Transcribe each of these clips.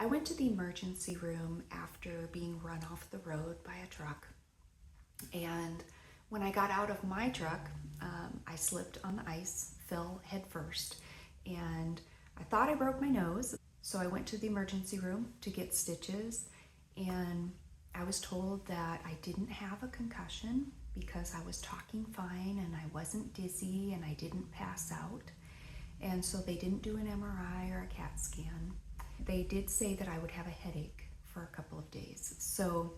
I went to the emergency room after being run off the road by a truck. And when I got out of my truck, I slipped on the ice, fell head first, and I thought I broke my nose. So I went to the emergency room to get stitches, and I was told that I didn't have a concussion because I was talking fine and I wasn't dizzy and I didn't pass out. And so they didn't do an MRI or a CAT scan. They did say that I would have a headache for a couple of days. So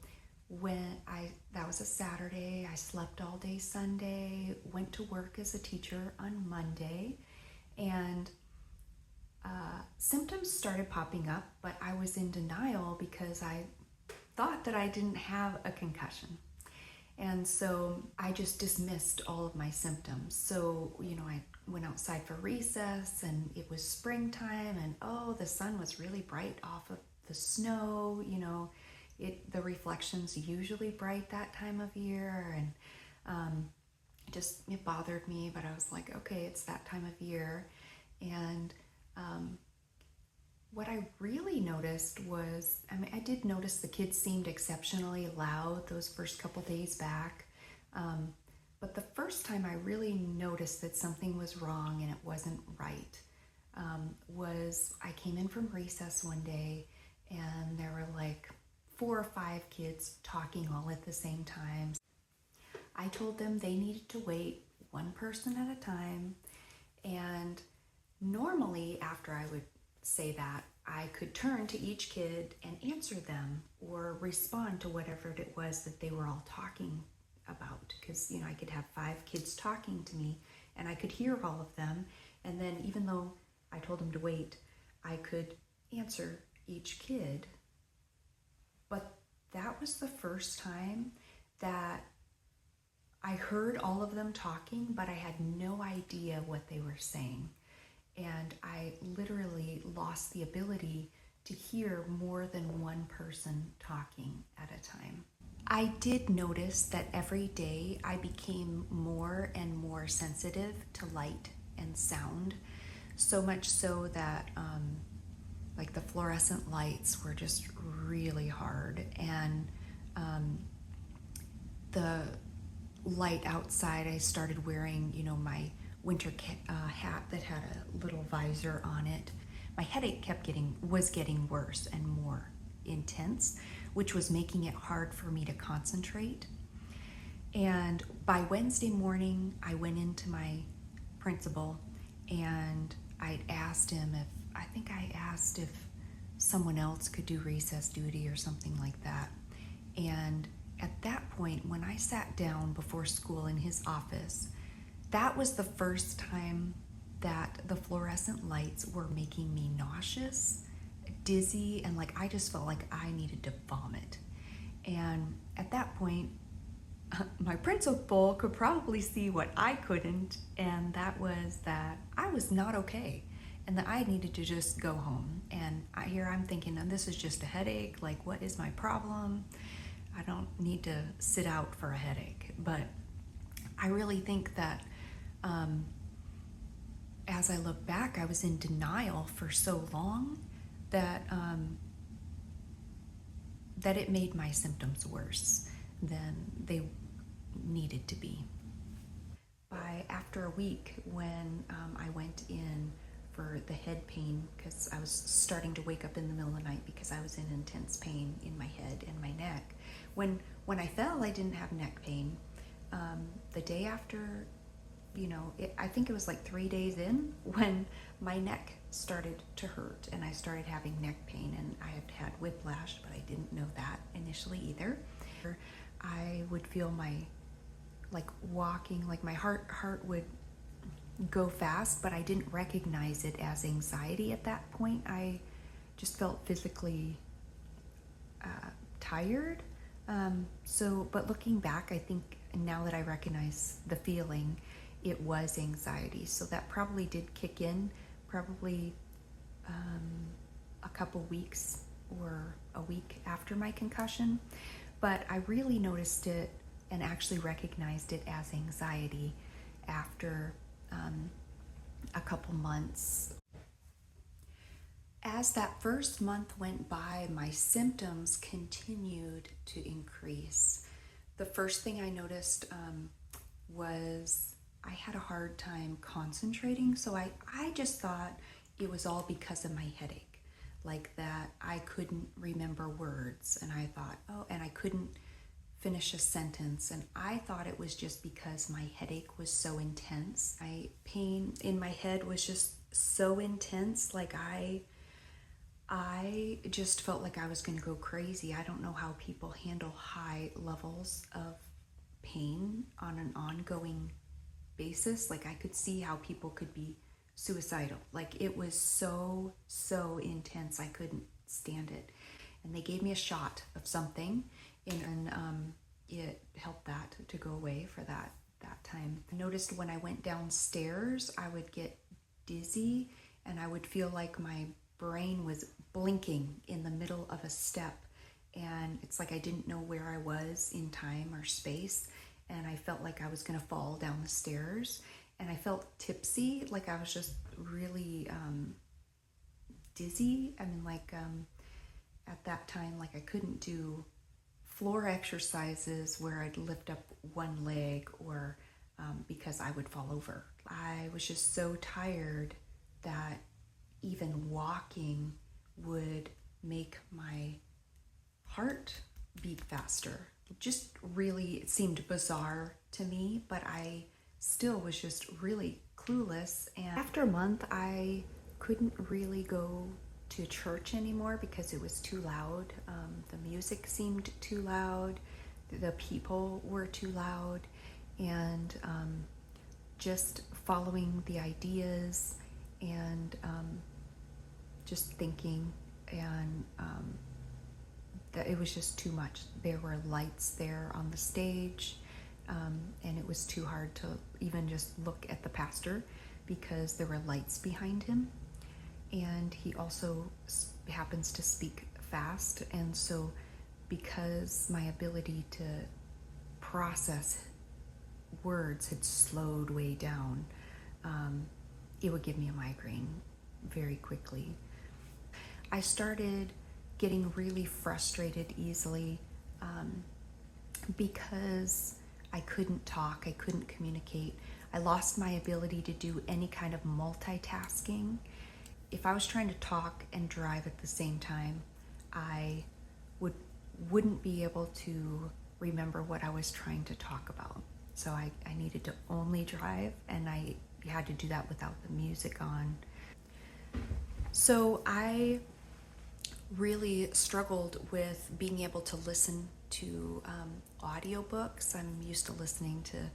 that was a Saturday, I slept all day Sunday, went to work as a teacher on Monday, and symptoms started popping up, but I was in denial because I thought that I didn't have a concussion. And so I just dismissed all of my symptoms. So, I went outside for recess and it was springtime and the sun was really bright off of the snow. The reflection's usually bright that time of year, and it bothered me, but I was like, okay, it's that time of year. And what I really noticed was, I did notice the kids seemed exceptionally loud those first couple days back. But the first time I really noticed that something was wrong and it wasn't right was I came in from recess one day and there were like 4 or 5 kids talking all at the same time. I told them they needed to wait one person at a time, and normally after I would say that, I could turn to each kid and answer them or respond to whatever it was that they were all talking about, because I could have 5 kids talking to me and I could hear all of them, and then even though I told them to wait, I could answer each kid. But that was the first time that I heard all of them talking, but I had no idea what they were saying. And I literally lost the ability to hear more than one person talking at a time. I did notice that every day I became more and more sensitive to light and sound, so much so that the fluorescent lights were just really hard, and the light outside, I started wearing, my winter hat that had a little visor on it. My headache was getting worse and more intense, which was making it hard for me to concentrate. And by Wednesday morning, I went into my principal and I asked if someone else could do recess duty or something like that. And at that point, when I sat down before school in his office, that was the first time that the fluorescent lights were making me nauseous, dizzy, and I just felt like I needed to vomit. And at that point, my principal could probably see what I couldn't, and that was that I was not okay and that I needed to just go home. And I'm thinking, this is just a headache. What is my problem? I don't need to sit out for a headache. But I really think that as I look back, I was in denial for so long that it made my symptoms worse than they needed to be. After a week, when I went in for the head pain, because I was starting to wake up in the middle of the night because I was in intense pain in my head and my neck. When I fell, I didn't have neck pain. The day after, I think it was 3 days in when my neck started to hurt and I started having neck pain, and I had whiplash, but I didn't know that initially either. I would feel my walking, my heart would go fast, but I didn't recognize it as anxiety at that point. I just felt physically tired. But looking back, I think now that I recognize the feeling, it was anxiety. So that probably did kick in probably a couple weeks or a week after my concussion. But I really noticed it and actually recognized it as anxiety after a couple months. As that first month went by, my symptoms continued to increase. The first thing I noticed was I had a hard time concentrating, so I just thought it was all because of my headache, like that I couldn't remember words, and I thought, oh, and I couldn't finish a sentence, and I thought it was just because my headache was so intense. My pain in my head was just so intense, like I just felt like I was going to go crazy. I don't know how people handle high levels of pain on an ongoing basis. Like, I could see how people could be suicidal. Like, it was so intense. I couldn't stand it. And they gave me a shot of something, and it helped that to go away for that time. I noticed when I went downstairs, I would get dizzy, and I would feel like my brain was blinking in the middle of a step, and it's like I didn't know where I was in time or space, and I felt like I was going to fall down the stairs, and I felt tipsy, like I was just really dizzy. I mean, like at that time, like I couldn't do floor exercises where I'd lift up one leg, or because I would fall over. I was just so tired that even walking would make my heart beat faster. It seemed bizarre to me, but I still was just really clueless. And after a month, I couldn't really go to church anymore because it was too loud. The music seemed too loud, the people were too loud, and just following the ideas and just thinking, and that it was just too much. There were lights there on the stage, and it was too hard to even just look at the pastor because there were lights behind him, and he also happens to speak fast, and so because my ability to process words had slowed way down, it would give me a migraine very quickly. I started getting really frustrated easily because I couldn't talk, I couldn't communicate. I lost my ability to do any kind of multitasking. If I was trying to talk and drive at the same time, I wouldn't be able to remember what I was trying to talk about. So I needed to only drive, and I had to do that without the music on. So I really struggled with being able to listen to audiobooks. I'm used to listening to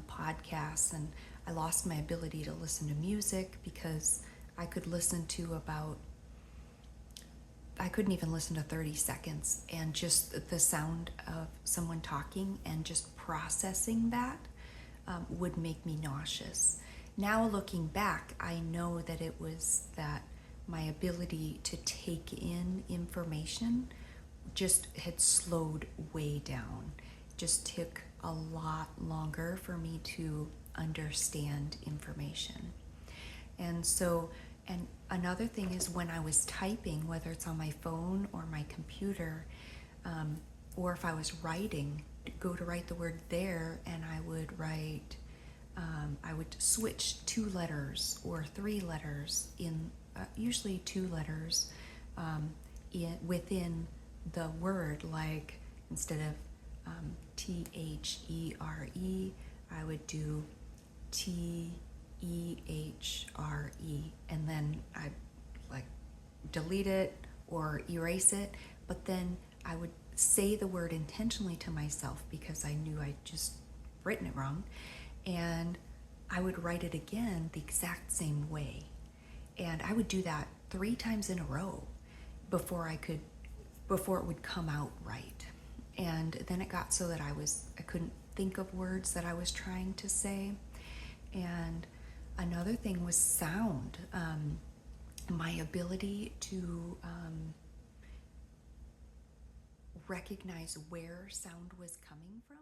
podcasts, and I lost my ability to listen to music because I couldn't even listen to 30 seconds, and just the sound of someone talking and just processing that would make me nauseous. Now looking back, I know that it was that my ability to take in information just had slowed way down. It just took a lot longer for me to understand information. And another thing is when I was typing, whether it's on my phone or my computer, or if I was writing, go to write the word there, and I would switch 2 letters or 3 letters in, usually 2 letters within the word, like instead of THERE, I would do TEHRE, and then I'd like delete it or erase it, but then I would say the word intentionally to myself because I knew I'd just written it wrong, and I would write it again the exact same way. And I would do that 3 times in a row before it would come out right. And then it got so that I couldn't think of words that I was trying to say. And another thing was sound. My ability to recognize where sound was coming from.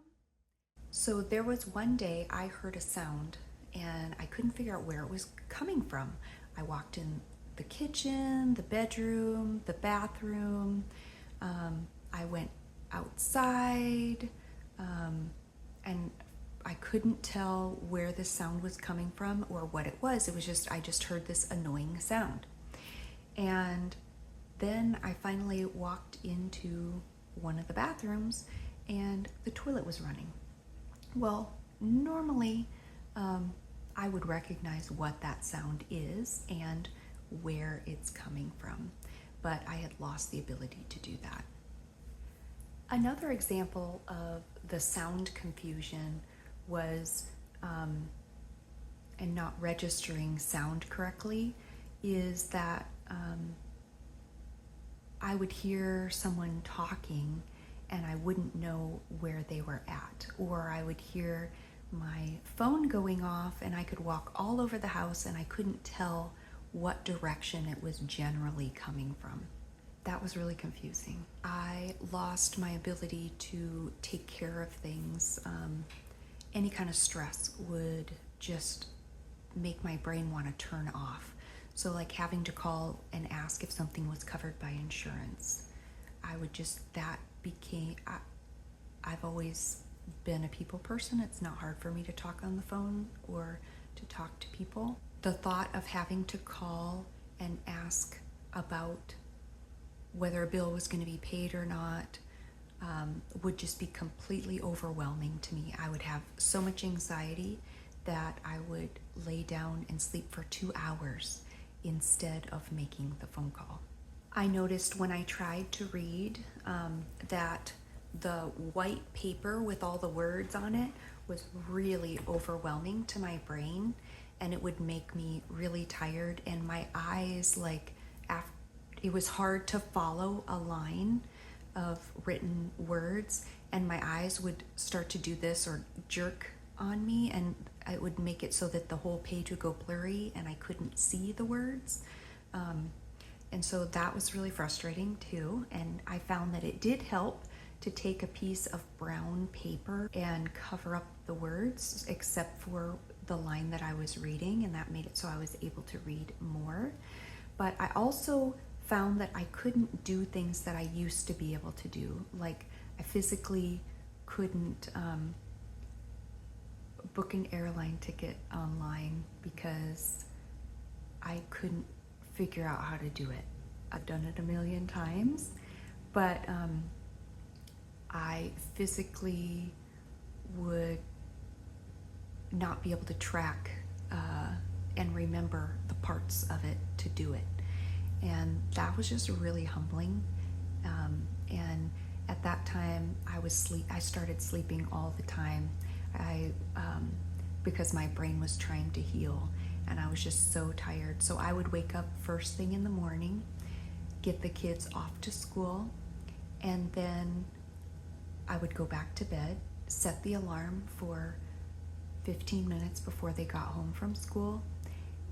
So there was one day I heard a sound and I couldn't figure out where it was coming from. I walked in the kitchen, the bedroom, the bathroom. I went outside, and I couldn't tell where the sound was coming from or what it was. It was just, I just heard this annoying sound. And then I finally walked into one of the bathrooms and the toilet was running. Well, normally I would recognize what that sound is and where it's coming from, but I had lost the ability to do that. Another example of the sound confusion was, and not registering sound correctly, is that I would hear someone talking and I wouldn't know where they were at, or I would hear my phone going off and I could walk all over the house and I couldn't tell what direction it was generally coming from. That was really confusing. I lost my ability to take care of things. Any kind of stress would just make my brain want to turn off. So like having to call and ask if something was covered by insurance, I've always been a people person. It's not hard for me to talk on the phone or to talk to people. The thought of having to call and ask about whether a bill was going to be paid or not would just be completely overwhelming to me. I would have so much anxiety that I would lay down and sleep for 2 hours instead of making the phone call. I noticed when I tried to read that the white paper with all the words on it was really overwhelming to my brain, and it would make me really tired, and my eyes, it was hard to follow a line of written words, and my eyes would start to do this or jerk on me, and it would make it so that the whole page would go blurry and I couldn't see the words. And so that was really frustrating too. And I found that it did help to take a piece of brown paper and cover up the words except for the line that I was reading, and that made it so I was able to read more. But I also found that I couldn't do things that I used to be able to do. Like I physically couldn't book an airline ticket online because I couldn't figure out how to do it. I've done it a million times, but I physically would not be able to track and remember the parts of it to do it. And that was just really humbling. And at that time, I started sleeping all the time. Because my brain was trying to heal, and I was just so tired. So I would wake up first thing in the morning, get the kids off to school, and then I would go back to bed, set the alarm for 15 minutes before they got home from school,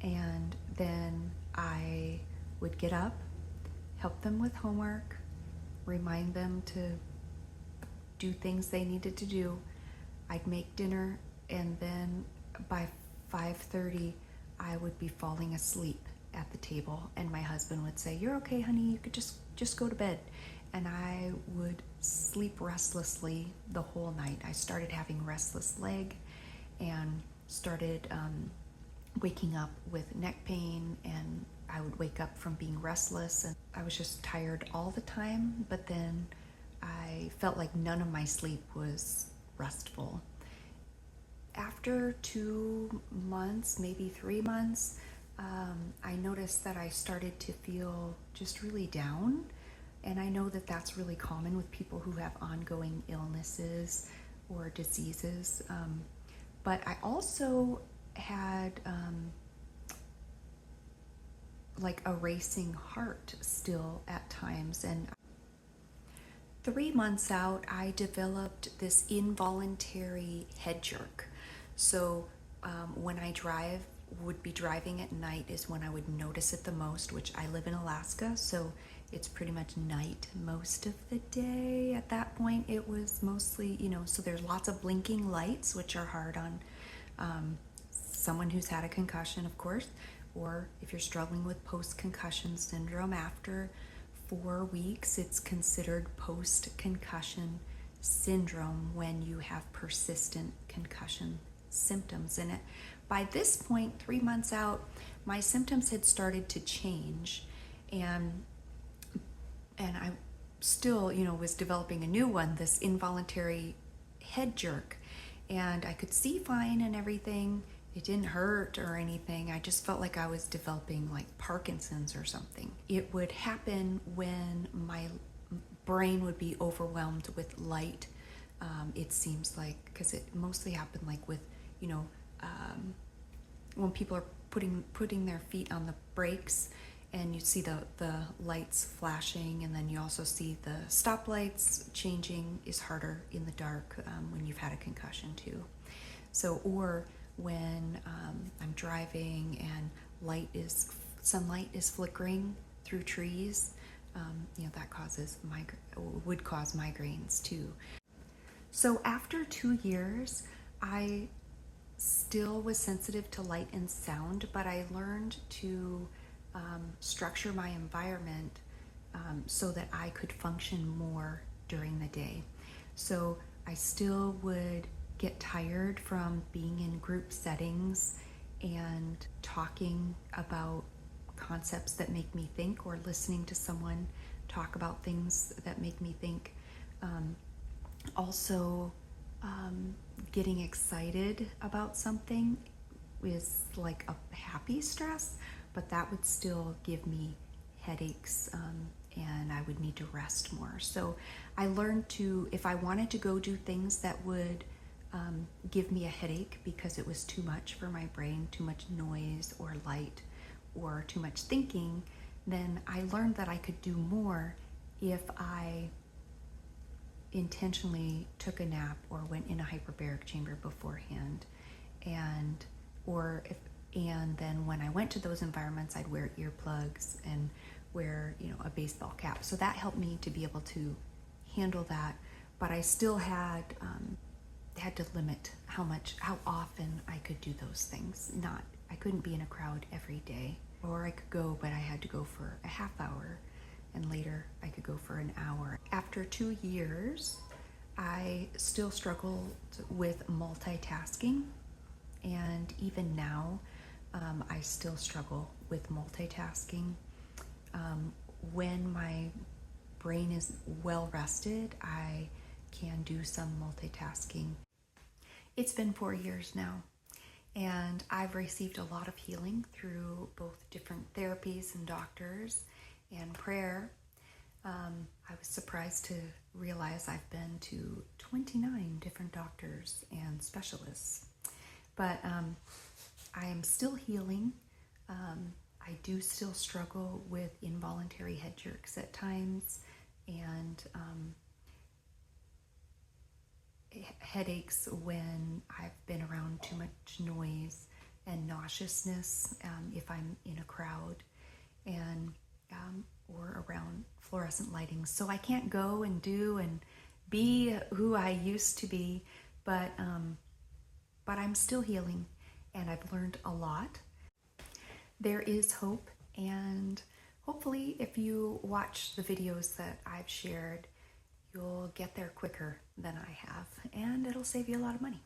and then I would get up, help them with homework, remind them to do things they needed to do. I'd make dinner, and then by 5:30 I would be falling asleep at the table, and my husband would say, "You're okay, honey, you could just go to bed." And I would sleep restlessly the whole night. I started having restless leg and started waking up with neck pain, and I would wake up from being restless, and I was just tired all the time. But then I felt like none of my sleep was restful. After 2 months, maybe 3 months, I noticed that I started to feel just really down. And I know that that's really common with people who have ongoing illnesses or diseases. But I also had like a racing heart still at times. And 3 months out, I developed this involuntary head jerk. So when I would be driving at night is when I would notice it the most, which I live in Alaska, so it's pretty much night most of the day. At that point, it was mostly, so there's lots of blinking lights, which are hard on someone who's had a concussion, of course, or if you're struggling with post-concussion syndrome, after 4 weeks, it's considered post-concussion syndrome when you have persistent concussion symptoms. And by this point, 3 months out, my symptoms had started to change, and I still, was developing a new one, this involuntary head jerk, and I could see fine and everything. It didn't hurt or anything. I just felt like I was developing like Parkinson's or something. It would happen when my brain would be overwhelmed with light. It seems like, because it mostly happened like with, when people are putting their feet on the brakes, and you see the lights flashing, and then you also see the stoplights changing is harder in the dark when you've had a concussion too. So, or when I'm driving and sunlight is flickering through trees, that would cause migraines too. So after 2 years, I still was sensitive to light and sound, but I learned to structure my environment so that I could function more during the day. So I still would get tired from being in group settings and talking about concepts that make me think, or listening to someone talk about things that make me think. Also, getting excited about something is like a happy stress, but that would still give me headaches, and I would need to rest more. So I learned to, if I wanted to go do things that would give me a headache because it was too much for my brain, too much noise or light or too much thinking, then I learned that I could do more if I intentionally took a nap or went in a hyperbaric chamber beforehand, and then when I went to those environments, I'd wear earplugs and wear a baseball cap. So that helped me to be able to handle that, but I still had to limit how often I could do those things. I couldn't be in a crowd every day, or I could go, but I had to go for a half hour, and later I could go for an hour. After 2 years, I still struggled with multitasking, and even now, I still struggle with multitasking. When my brain is well rested, I can do some multitasking. It's been 4 years now, and I've received a lot of healing through both different therapies and doctors and prayer. I was surprised to realize I've been to 29 different doctors and specialists, but I am still healing. I do still struggle with involuntary head jerks at times, and headaches when I've been around too much noise, and nauseousness if I'm in a crowd, and or around fluorescent lighting. So I can't go and do and be who I used to be, but I'm still healing, and I've learned a lot. There is hope, and hopefully if you watch the videos that I've shared, you'll get there quicker than I have, and it'll save you a lot of money.